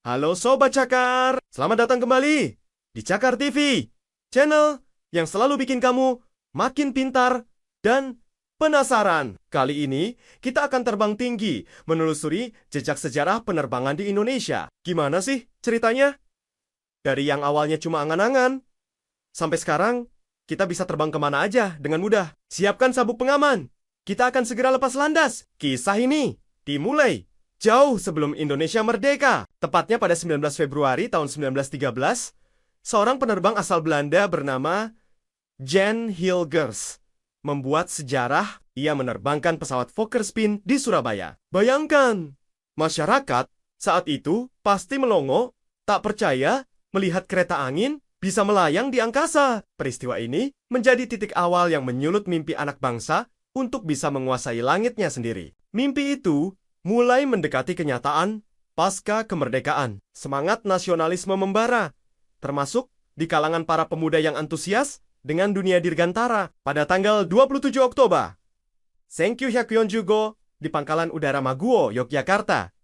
Halo Sobat Cakar, selamat datang kembali di Cakar TV, channel yang selalu bikin kamu makin pintar dan penasaran. Kali ini kita akan terbang tinggi menelusuri jejak sejarah penerbangan di Indonesia. Gimana sih ceritanya? Dari yang awalnya cuma angan-angan, sampai sekarang kita bisa terbang kemana aja dengan mudah. Siapkan sabuk pengaman, kita akan segera lepas landas. Kisah ini dimulai jauh sebelum Indonesia merdeka, tepatnya pada 19 Februari tahun 1913, seorang penerbang asal Belanda bernama Jan Hilgers membuat sejarah. Ia menerbangkan pesawat Fokker Spin di Surabaya. Bayangkan, masyarakat saat itu pasti melongo, tak percaya melihat kereta angin bisa melayang di angkasa. Peristiwa ini menjadi titik awal yang menyulut mimpi anak bangsa untuk bisa menguasai langitnya sendiri. Mimpi itu mulai mendekati kenyataan pasca kemerdekaan. Semangat nasionalisme membara, termasuk di kalangan para pemuda yang antusias dengan dunia dirgantara. Pada tanggal 27 Oktober 1945 di Pangkalan Udara Maguwo, Yogyakarta,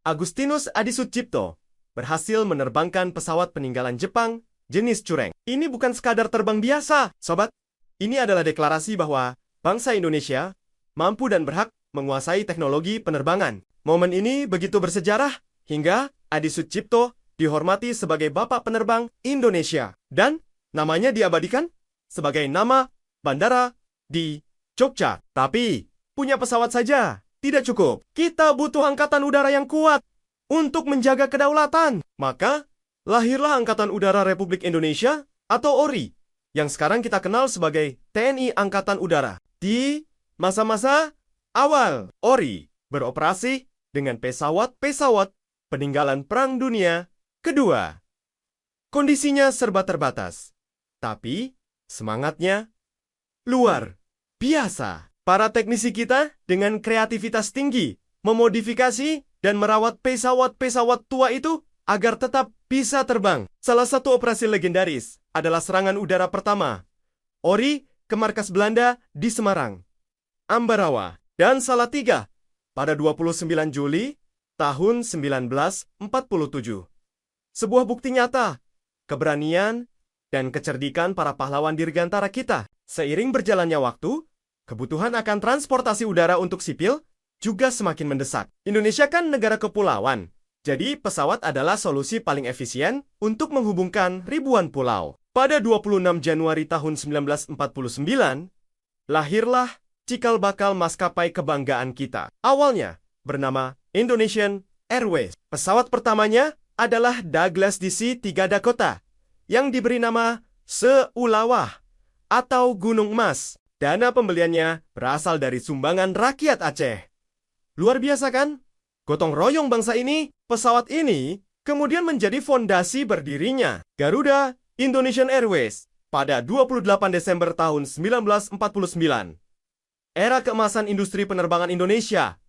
Agustinus Adi Sucipto berhasil menerbangkan pesawat peninggalan Jepang jenis Cureng. Ini bukan sekadar terbang biasa, sobat. Ini adalah deklarasi bahwa bangsa Indonesia mampu dan berhak menguasai teknologi penerbangan. Momen ini begitu bersejarah hingga Adi Sucipto dihormati sebagai Bapak Penerbang Indonesia dan namanya diabadikan sebagai nama bandara di Jogja. Tapi punya pesawat saja tidak cukup. Kita butuh angkatan udara yang kuat untuk menjaga kedaulatan. Maka lahirlah Angkatan Udara Republik Indonesia atau ORI yang sekarang kita kenal sebagai TNI Angkatan Udara. Di masa-masa awal, ORI beroperasi dengan pesawat-pesawat peninggalan Perang Dunia Kedua. Kondisinya serba terbatas, tapi semangatnya luar biasa. Para teknisi kita dengan kreativitas tinggi memodifikasi dan merawat pesawat-pesawat tua itu agar tetap bisa terbang. Salah satu operasi legendaris adalah serangan udara pertama ORI ke markas Belanda di Semarang, Ambarawa, dan Salatiga pada 29 Juli tahun 1947. Sebuah bukti nyata keberanian dan kecerdikan para pahlawan dirgantara kita. Seiring berjalannya waktu, kebutuhan akan transportasi udara untuk sipil juga semakin mendesak. Indonesia kan negara kepulauan, jadi pesawat adalah solusi paling efisien untuk menghubungkan ribuan pulau. Pada 26 Januari tahun 1949, lahirlah cikal bakal maskapai kebanggaan kita. Awalnya bernama Indonesian Airways. Pesawat pertamanya adalah Douglas DC-3 Dakota yang diberi nama Seulawah atau Gunung Emas. Dana pembeliannya berasal dari sumbangan rakyat Aceh. Luar biasa kan? Gotong royong bangsa ini. Pesawat ini kemudian menjadi fondasi berdirinya Garuda Indonesian Airways pada 28 Desember tahun 1949. Era keemasan industri penerbangan Indonesia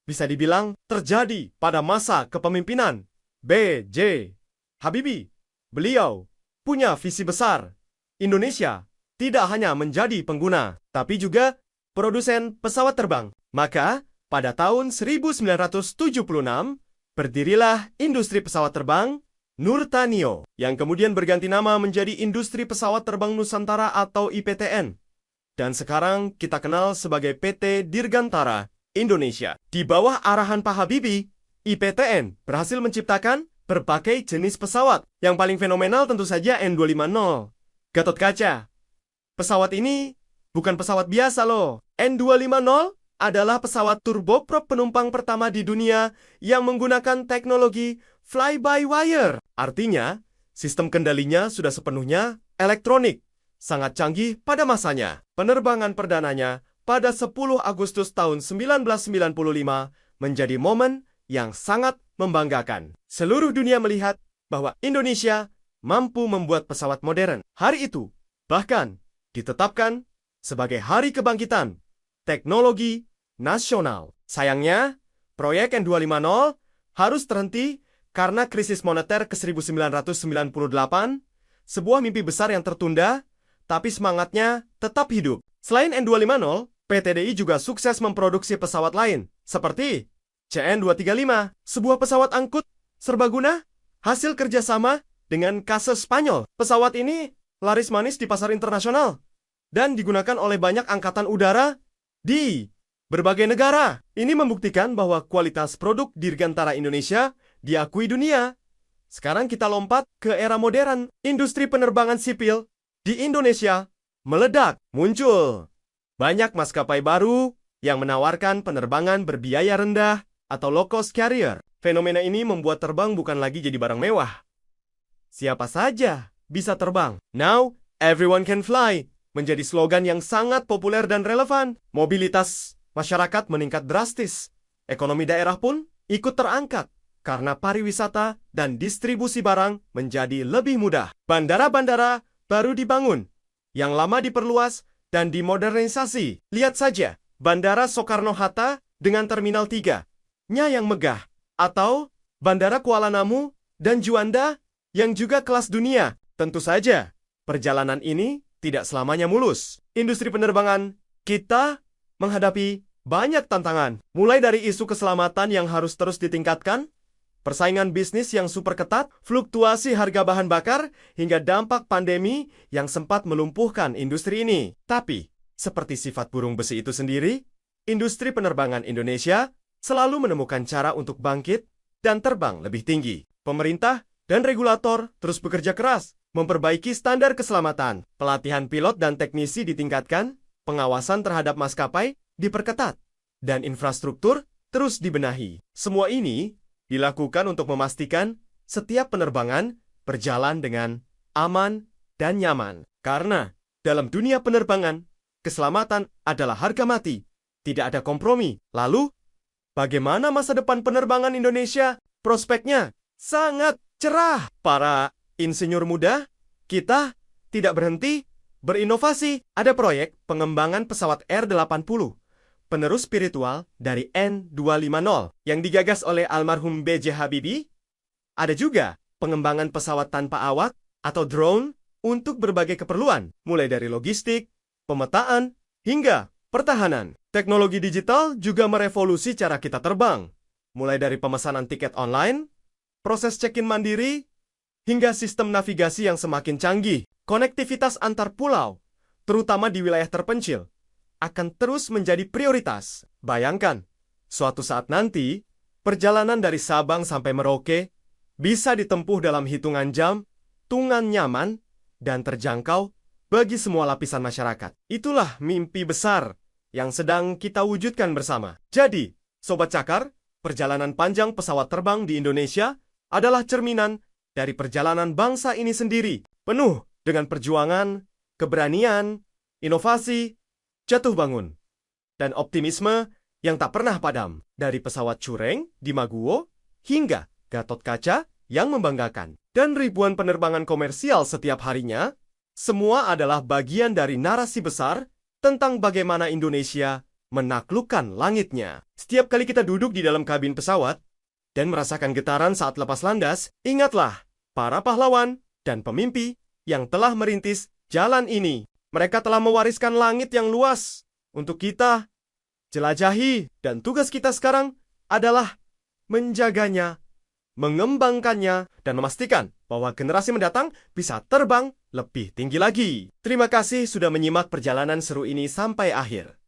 bisa dibilang terjadi pada masa kepemimpinan B.J. Habibie. Beliau punya visi besar. Indonesia tidak hanya menjadi pengguna, tapi juga produsen pesawat terbang. Maka, pada tahun 1976, berdirilah industri pesawat terbang Nurtanio, yang kemudian berganti nama menjadi Industri Pesawat Terbang Nusantara atau IPTN. Dan sekarang kita kenal sebagai PT Dirgantara Indonesia. Di bawah arahan Pak Habibie, IPTN berhasil menciptakan berbagai jenis pesawat. Yang paling fenomenal tentu saja N250, Gatot-Kaca. Pesawat ini bukan pesawat biasa loh. N250 adalah pesawat turboprop penumpang pertama di dunia yang menggunakan teknologi fly-by-wire. Artinya, sistem kendalinya sudah sepenuhnya elektronik. Sangat canggih pada masanya. Penerbangan perdananya pada 10 Agustus tahun 1995 menjadi momen yang sangat membanggakan. Seluruh dunia melihat bahwa Indonesia mampu membuat pesawat modern. Hari itu bahkan ditetapkan sebagai Hari Kebangkitan Teknologi Nasional. Sayangnya, proyek N250 harus terhenti karena krisis moneter ke 1998, sebuah mimpi besar yang tertunda, tapi semangatnya tetap hidup. Selain N250, PTDI juga sukses memproduksi pesawat lain, seperti CN235, sebuah pesawat angkut Serbaguna, hasil kerjasama dengan Kase Spanyol. Pesawat ini laris manis di pasar internasional dan digunakan oleh banyak angkatan udara di berbagai negara. Ini membuktikan bahwa kualitas produk Dirgantara Indonesia diakui dunia. Sekarang kita lompat ke era modern. Industri penerbangan sipil di Indonesia meledak. Muncul banyak maskapai baru yang menawarkan penerbangan berbiaya rendah atau low-cost carrier. Fenomena ini membuat terbang bukan lagi jadi barang mewah. Siapa saja bisa terbang. Now, everyone can fly menjadi slogan yang sangat populer dan relevan. Mobilitas masyarakat meningkat drastis. Ekonomi daerah pun ikut terangkat karena pariwisata dan distribusi barang menjadi lebih mudah. Bandara-bandara baru dibangun, yang lama diperluas dan dimodernisasi. Lihat saja, Bandara Soekarno-Hatta dengan Terminal 3-nya yang megah, atau Bandara Kuala Namu dan Juanda yang juga kelas dunia. Tentu saja, perjalanan ini tidak selamanya mulus. Industri penerbangan kita menghadapi banyak tantangan, mulai dari isu keselamatan yang harus terus ditingkatkan, persaingan bisnis yang super ketat, fluktuasi harga bahan bakar, hingga dampak pandemi yang sempat melumpuhkan industri ini. Tapi, seperti sifat burung besi itu sendiri, industri penerbangan Indonesia selalu menemukan cara untuk bangkit dan terbang lebih tinggi. Pemerintah dan regulator terus bekerja keras, memperbaiki standar keselamatan, pelatihan pilot dan teknisi ditingkatkan, pengawasan terhadap maskapai diperketat, dan infrastruktur terus dibenahi. Semua ini dilakukan untuk memastikan setiap penerbangan berjalan dengan aman dan nyaman. Karena dalam dunia penerbangan, keselamatan adalah harga mati, tidak ada kompromi. Lalu, bagaimana masa depan penerbangan Indonesia? Prospeknya sangat cerah. Para insinyur muda, kita tidak berhenti berinovasi. Ada proyek pengembangan pesawat R80, penerus spiritual dari N250 yang digagas oleh almarhum B.J. Habibie. Ada juga pengembangan pesawat tanpa awak atau drone untuk berbagai keperluan, mulai dari logistik, pemetaan, hingga pertahanan. Teknologi digital juga merevolusi cara kita terbang, mulai dari pemesanan tiket online, proses check-in mandiri, hingga sistem navigasi yang semakin canggih. Konektivitas antar pulau, terutama di wilayah terpencil, akan terus menjadi prioritas. Bayangkan, suatu saat nanti, perjalanan dari Sabang sampai Merauke bisa ditempuh dalam hitungan jam, dengan nyaman, dan terjangkau bagi semua lapisan masyarakat. Itulah mimpi besar yang sedang kita wujudkan bersama. Jadi, Sobat Cakar, perjalanan panjang pesawat terbang di Indonesia adalah cerminan dari perjalanan bangsa ini sendiri, penuh dengan perjuangan, keberanian, inovasi, jatuh bangun, dan optimisme yang tak pernah padam. Dari pesawat Cureng di Maguwo hingga Gatot Kaca yang membanggakan, dan ribuan penerbangan komersial setiap harinya, semua adalah bagian dari narasi besar tentang bagaimana Indonesia menaklukkan langitnya. Setiap kali kita duduk di dalam kabin pesawat dan merasakan getaran saat lepas landas, ingatlah para pahlawan dan pemimpi yang telah merintis jalan ini. Mereka telah mewariskan langit yang luas untuk kita jelajahi, dan tugas kita sekarang adalah menjaganya, mengembangkannya, dan memastikan bahwa generasi mendatang bisa terbang lebih tinggi lagi. Terima kasih sudah menyimak perjalanan seru ini sampai akhir.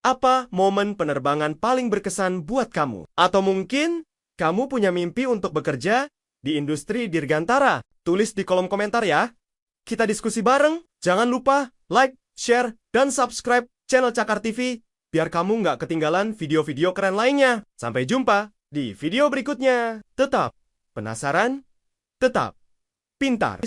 Apa momen penerbangan paling berkesan buat kamu? Atau mungkin kamu punya mimpi untuk bekerja di industri Dirgantara? Tulis di kolom komentar ya. Kita diskusi bareng. Jangan lupa like, share, dan subscribe channel Cakar TV biar kamu nggak ketinggalan video-video keren lainnya. Sampai jumpa di video berikutnya. Tetap penasaran, tetap pintar.